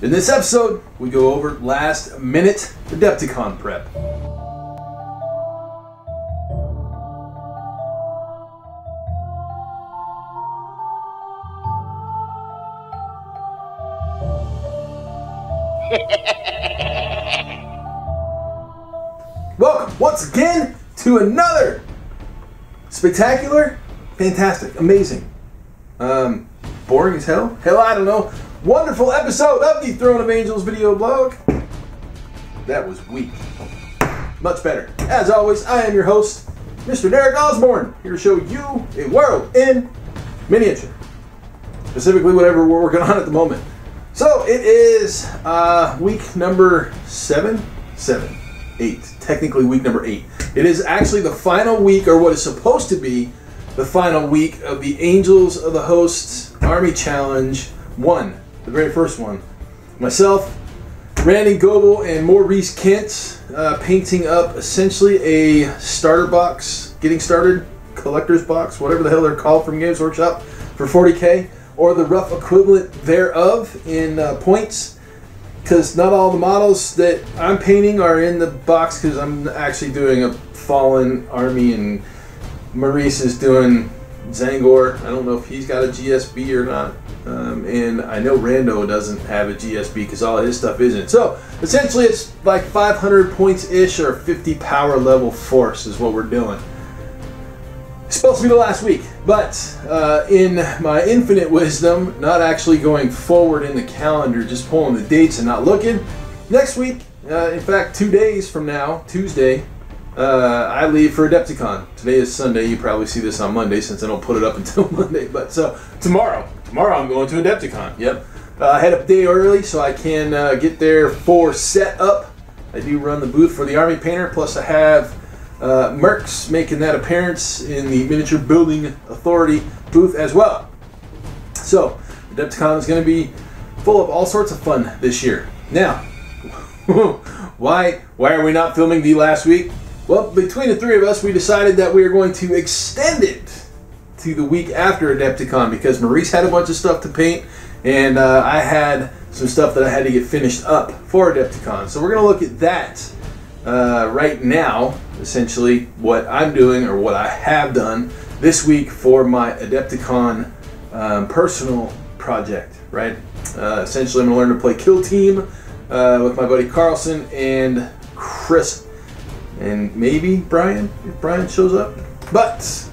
In this episode, we go over last minute Adepticon prep. Welcome once again to another spectacular, fantastic, amazing, boring as hell, I don't know, wonderful episode of the ToA Angels video blog. That was weak. Much better. As always, I am your host, Mr. Derek Osborne, here to show you a world in miniature. Specifically whatever we're working on at the moment. So it is week number 8. Technically week number 8. It is actually the final week, or what is supposed to be the final week of the Angels of the Hosts Army Challenge 1. The very first one. Myself, Randy Goebel, and Maurice Kent painting up essentially a starter box, getting started, collector's box, whatever the hell they're called from Games Workshop, for 40K, or the rough equivalent thereof in points, because not all the models that I'm painting are in the box, because I'm actually doing a Fallen Army and Maurice is doing Zangor. I don't know if he's got a GSB or not. And I know Rando doesn't have a GSB because all his stuff isn't. So essentially it's like 500 points-ish or 50 power level force is what we're doing. It's supposed to be the last week, but in my infinite wisdom, not actually going forward in the calendar, just pulling the dates and not looking, next week, in fact 2 days from now, Tuesday, I leave for Adepticon. Today is Sunday. You probably see this on Monday since I don't put it up until Monday. But so tomorrow I'm going to Adepticon. Yep. I head up a day early so I can get there for setup. I do run the booth for the Army Painter. Plus I have Mercs making that appearance in the Miniature Building Authority booth as well. So Adepticon is going to be full of all sorts of fun this year. Now, why are we not filming the last week? Well, between the three of us, we decided that we are going to extend it to the week after Adepticon because Maurice had a bunch of stuff to paint, and I had some stuff that I had to get finished up for Adepticon. So we're going to look at that right now, essentially what I'm doing or what I have done this week for my Adepticon personal project, right? Essentially, I'm going to learn to play Kill Team with my buddy Carlson and Chris. And maybe Brian, if Brian shows up. But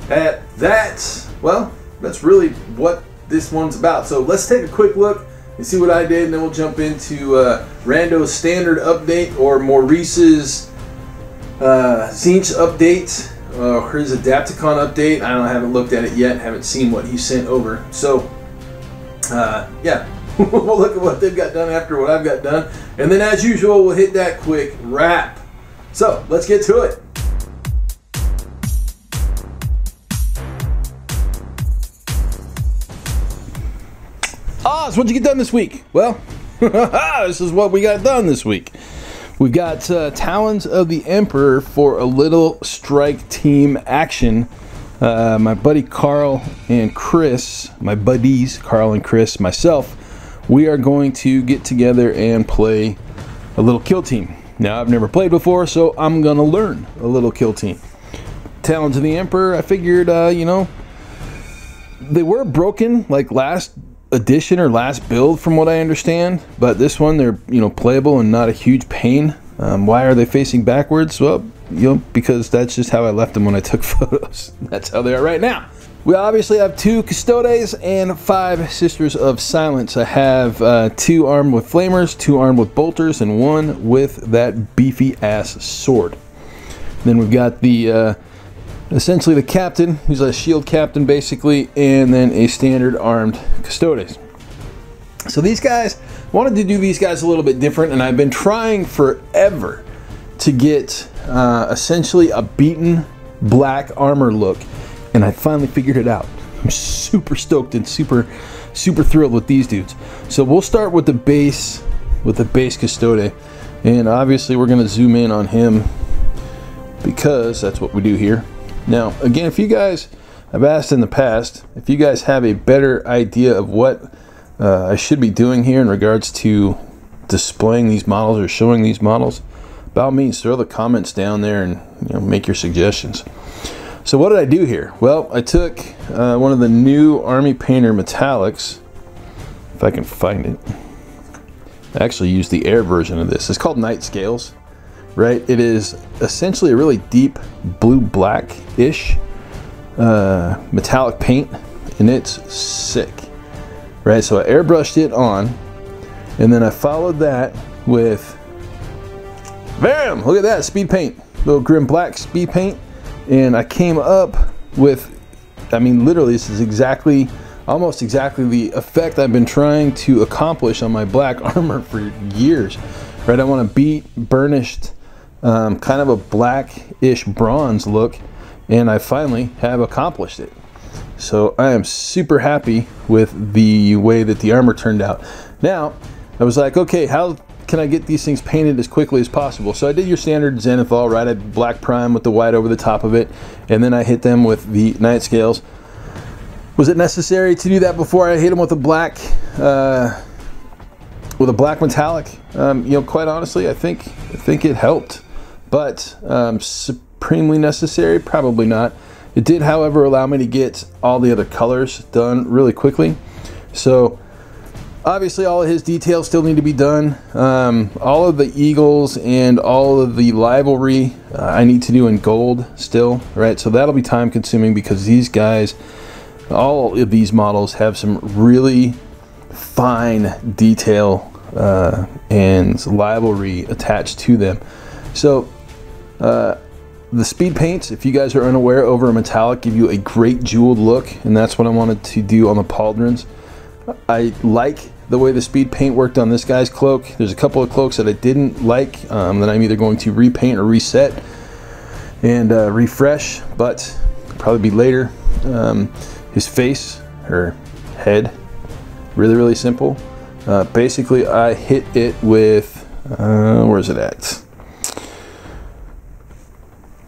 at that, well, that's really what this one's about. So let's take a quick look and see what I did, and then we'll jump into Rando's standard update or Maurice's Zinch update or his Adepticon update. I haven't looked at it yet, haven't seen what he sent over. So, yeah, we'll look at what they've got done after what I've got done. And then as usual, we'll hit that quick wrap. So, let's get to it. Oz, what'd you get done this week? Well, this is what we got done this week. We've got Talons of the Emperor for a little strike team action. My buddy Carl and Chris, my buddies Carl and Chris, myself, we are going to get together and play a little kill team. Now, I've never played before, so I'm going to learn a little kill team. Talons of the Emperor, I figured, you know, they were broken like last edition or last build from what I understand, but this one, they're, you know, playable and not a huge pain. Why are they facing backwards? Well, you know, because that's just how I left them when I took photos. That's how they are right now. We obviously have 2 Custodes and 5 Sisters of Silence. I have 2 armed with flamers, 2 armed with bolters, and 1 with that beefy ass sword. Then we've got the essentially the captain, who's a shield captain basically, and then a standard armed Custodes. So these guys, wanted to do these guys a little bit different, and I've been trying forever to get essentially a beaten black armor look. And I finally figured it out. I'm super stoked and super thrilled with these dudes. So we'll start with the base Custode. And obviously we're going to zoom in on him because that's what we do here. Now, again, if you guys, I've asked in the past, if you guys have a better idea of what I should be doing here in regards to displaying these models or showing these models, by all means throw the comments down there and make your suggestions. So what did I do here? Well, I took one of the new Army Painter metallics, if I can find it. I actually used the air version of this. It's called Night Scales, right? It is essentially a really deep blue-black-ish metallic paint, and it's sick, right? So I airbrushed it on, and then I followed that with, bam! Look at that, speed paint. Little grim black speed paint. And I came up with, I mean, literally, this is exactly, almost exactly the effect I've been trying to accomplish on my black armor for years, right? I want a beat, burnished, kind of a black-ish bronze look, and I finally have accomplished it. So I am super happy with the way that the armor turned out. Now, I was like, okay, how can I get these things painted as quickly as possible? So I did your standard zenithal, right? I had black prime with the white over the top of it, and then I hit them with the Night Scales. Was it necessary to do that before I hit them with a black metallic? Quite honestly, I think it helped, but supremely necessary, probably not. It did, however, allow me to get all the other colors done really quickly. So obviously all of his details still need to be done. All of the eagles and all of the livery I need to do in gold still, right? So that'll be time consuming because these guys, all of these models have some really fine detail and livery attached to them. So the speed paints, if you guys are unaware, over a metallic give you a great jeweled look, and that's what I wanted to do on the pauldrons. I like the way the speed paint worked on this guy's cloak. There's a couple of cloaks that I didn't like that I'm either going to repaint or reset and refresh, but probably be later. His face, her head, really simple. Basically I hit it with, where's it at?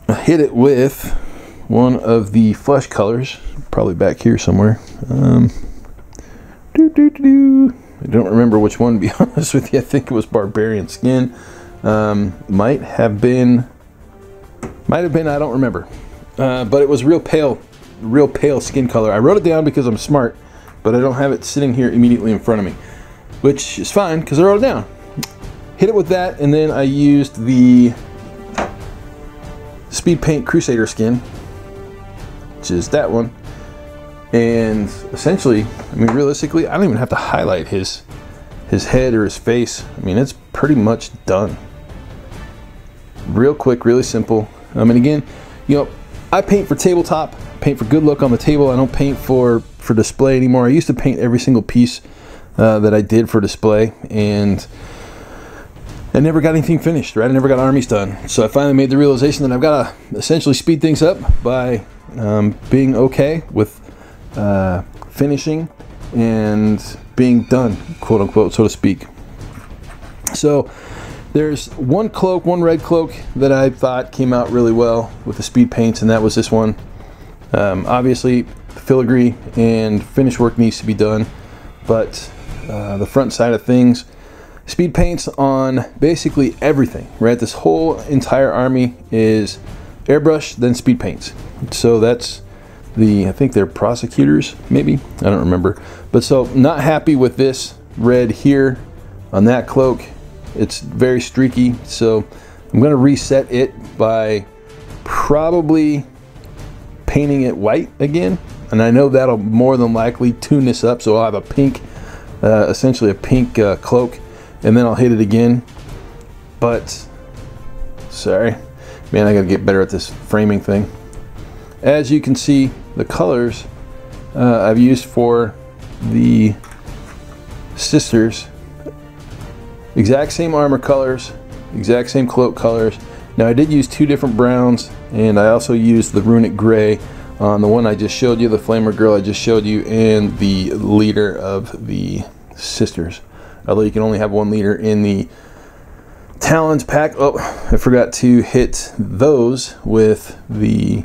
I hit it with one of the flesh colors, probably back here somewhere. I don't remember which one, to be honest with you. I think it was Barbarian Skin. Might have been, I don't remember. But it was real pale skin color. I wrote it down because I'm smart, but I don't have it sitting here immediately in front of me, which is fine because I wrote it down. Hit it with that, and then I used the Speed Paint Crusader skin, which is that one. And essentially, I mean, realistically, I don't even have to highlight his head or his face. I mean, it's pretty much done. Real quick, really simple. And again, I paint for tabletop, paint for good look on the table. I don't paint for display anymore. I used to paint every single piece that I did for display, and I never got anything finished, right? I never got Armies done. So I finally made the realization that I've got to essentially speed things up by being okay with finishing and being done, quote unquote, so to speak. So there's one cloak, one red cloak that I thought came out really well with the speed paints, and that was this one. Obviously filigree and finish work needs to be done, but the front side of things, speed paints on basically everything, right? This whole entire army is airbrush, then speed paints. So that's I think they're prosecutors, maybe, I don't remember. But so not happy with this red here on that cloak. It's very streaky, so I'm going to reset it by probably painting it white again, and I know that'll more than likely tune this up, so I'll have a pink, essentially a pink cloak, and then I'll hit it again. But sorry, man, I gotta get better at this framing thing. As you can see, the colors I've used for the sisters, exact same armor colors, exact same cloak colors. Now I did use two different browns, and I also used the runic gray on the one I just showed you, the flamer girl I just showed you, and the leader of the sisters. Although you can only have one leader in the Talons pack. Oh, I forgot to hit those with the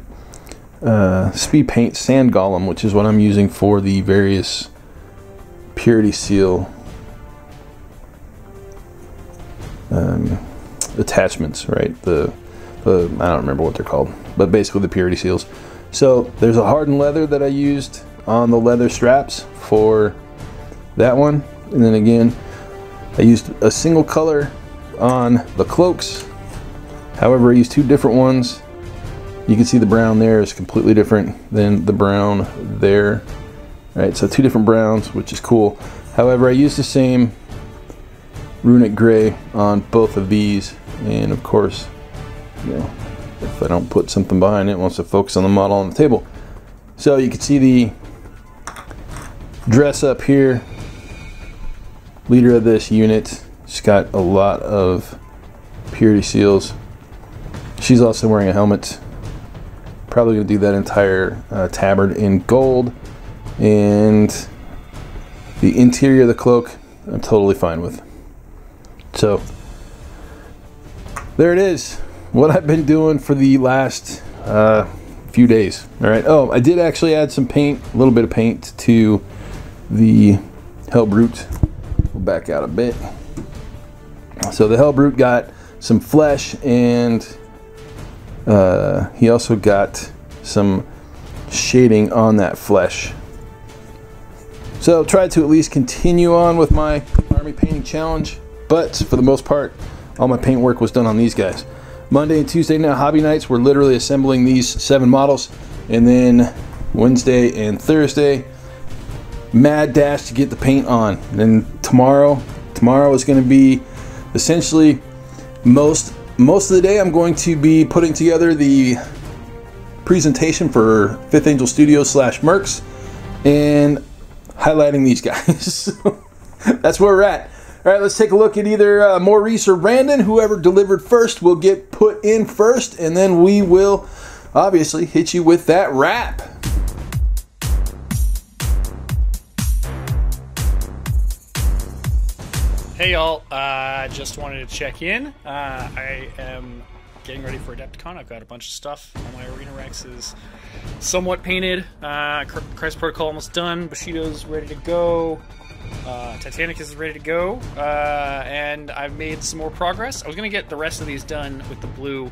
speed paint sand golem, which is what I'm using for the various purity seal attachments, right? The I don't remember what they're called, but basically the purity seals. So there's a hardened leather that I used on the leather straps for that one, and then again I used a single color on the cloaks. However, I used two different ones. You can see the brown there is completely different than the brown there. Right, so two different browns, which is cool. However, I used the same runic gray on both of these, and of course, you know, if I don't put something behind it, it wants to focus on the model on the table. So you can see the dress up here. Leader of this unit. She's got a lot of purity seals. She's also wearing a helmet. Probably going to do that entire tabard in gold. And the interior of the cloak, I'm totally fine with. So, there it is. What I've been doing for the last few days. All right. Oh, I did actually add some paint, a little bit of paint to the Hellbrute. We'll back out a bit. So the Hellbrute got some flesh, and he also got some shading on that flesh. So tried to at least continue on with my army painting challenge, but for the most part, all my paint work was done on these guys. Monday and Tuesday now hobby nights, we're literally assembling these 7 models, and then Wednesday and Thursday, mad dash to get the paint on. And then tomorrow is going to be essentially most of the day. I'm going to be putting together the presentation for 5th Angel Studios / Mercs and highlighting these guys. That's where we're at. All right, let's take a look at either Maurice or Brandon. Whoever delivered first will get put in first, and then we will obviously hit you with that wrap. Hey y'all, just wanted to check in. I am getting ready for Adepticon. I've got a bunch of stuff. All my Arena Rex is somewhat painted. Christ Protocol almost done. Bushido's ready to go. Titanic is ready to go. And I've made some more progress. I was going to get the rest of these done with the blue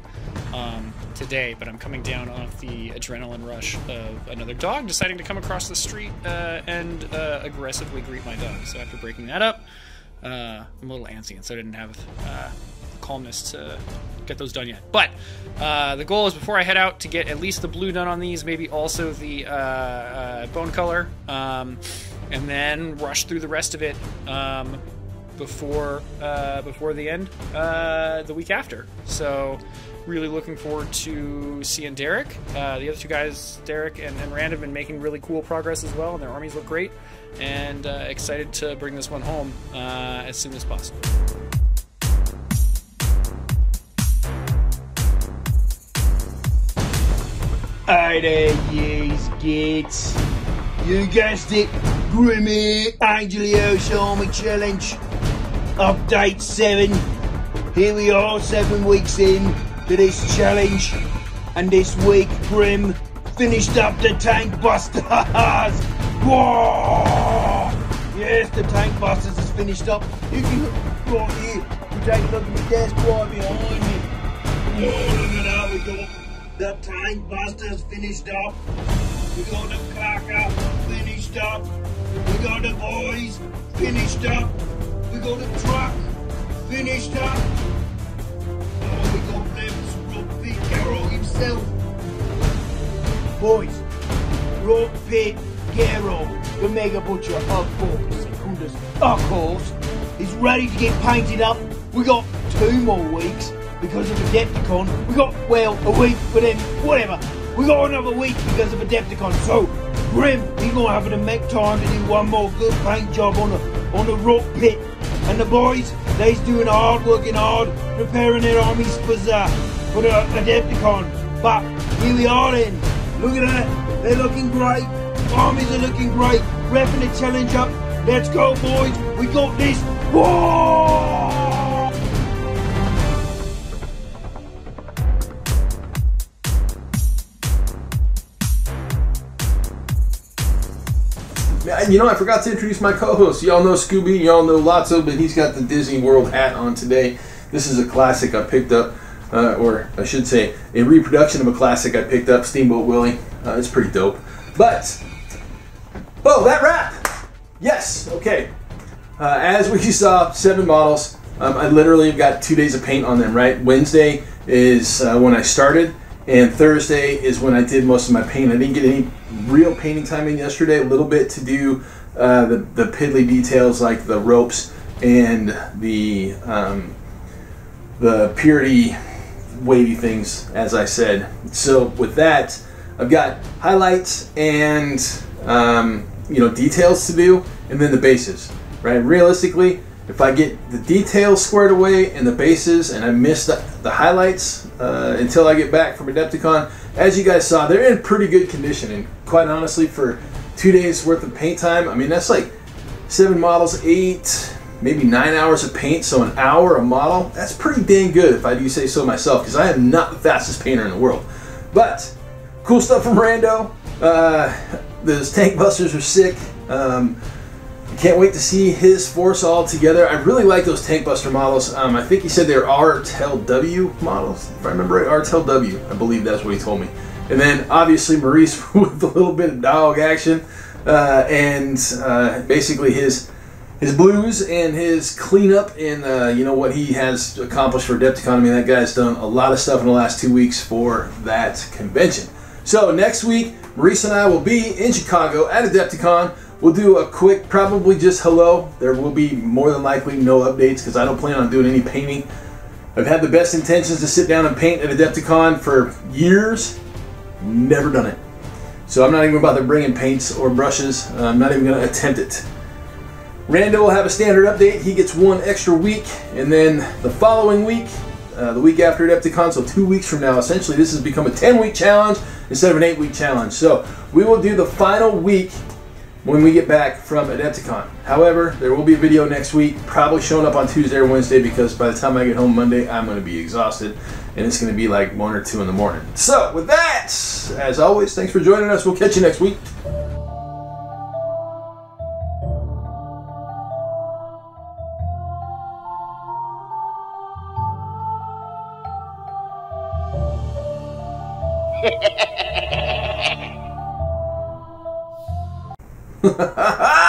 today, but I'm coming down off the adrenaline rush of another dog deciding to come across the street and aggressively greet my dog. So after breaking that up, I'm a little antsy, and so I didn't have calmness to get those done yet. But the goal is, before I head out, to get at least the blue done on these, maybe also the bone color, and then rush through the rest of it before the end, the week after. So really looking forward to seeing Derek. The other two guys, Derek and Rand, have been making really cool progress as well, and their armies look great. And excited to bring this one home as soon as possible. Hi there, yous kids. You guessed it, Grimmy Angelios Army Challenge. Update 7. Here we are, 7 weeks in to this challenge. And this week, Grim finished up the Tank Busters. Whoa! Yes, the Tank Busters is finished up. You can look right here. You take a look at my desk right behind me. Oh, look at that. We got the Tank Busters finished up. We got the Clacker finished up. We got the Boys finished up. We got the Truck finished up. Oh, we got Rem's Rob Pit Garrow himself. Boys, Rob Pit Garrow, the Mega Butcher of 4 Secundus, of course, is ready to get painted up. We got 2 more weeks because of Adepticon. We got, well, a week, but then, whatever. We got another week because of Adepticon. So, Grim, he's going to have to make time to do one more good paint job on the Rock Pit. And the boys, they's doing hard, working hard, preparing their armies for the Adepticon. But, here we are then. Look at that. They're looking great. Armies are looking great. Repping the challenge up. Let's go, boys. We got this. Whoa! you know, I forgot to introduce my co-host. Y'all know Scooby, y'all know Lotso, but he's got the Disney World hat on today. This is a classic I picked up, or I should say, a reproduction of a classic I picked up, Steamboat Willie. It's pretty dope. But, oh, that wrap! Yes, okay. As we saw, 7 models. I literally have got 2 days of paint on them, right? Wednesday is when I started, and Thursday is when I did most of my paint. I didn't get any real painting time in yesterday, a little bit to do the piddly details like the ropes and the purity wavy things, as I said. So with that, I've got highlights and you know, details to do, and then the bases, right? Realistically, if I get the details squared away and the bases, and I miss the highlights until I get back from Adepticon, as you guys saw, they're in pretty good condition. And quite honestly, for 2 days worth of paint time, I mean, that's like 7 models, 8, maybe 9 hours of paint, so an hour a model. That's pretty dang good if I do say so myself, because I am not the fastest painter in the world. But cool stuff from Rando. Those tank busters are sick. Can't wait to see his force all together. I really like those tank buster models. I think he said they're RTLW models, if I remember right. RTLW, I believe that's what he told me. And then obviously Maurice with a little bit of dog action, and basically his blues and his cleanup, and you know what he has accomplished for Adepticon. I mean, that guy's done a lot of stuff in the last 2 weeks for that convention. So next week, Maurice and I will be in Chicago at Adepticon. We'll do a quick, probably just hello. There will be more than likely no updates because I don't plan on doing any painting. I've had the best intentions to sit down and paint at Adepticon for years. Never done it. So I'm not even about to bring in paints or brushes. I'm not even going to attempt it. Rando will have a standard update. He gets 1 extra week. And then the following week, the week after Adepticon, so 2 weeks from now, essentially this has become a 10-week challenge instead of an 8-week challenge. So we will do the final week when we get back from Adepticon. However, there will be a video next week, probably showing up on Tuesday or Wednesday, because by the time I get home Monday, I'm going to be exhausted, and it's going to be like 1 or 2 in the morning. So, with that, as always, thanks for joining us. We'll catch you next week. Ha ha ha!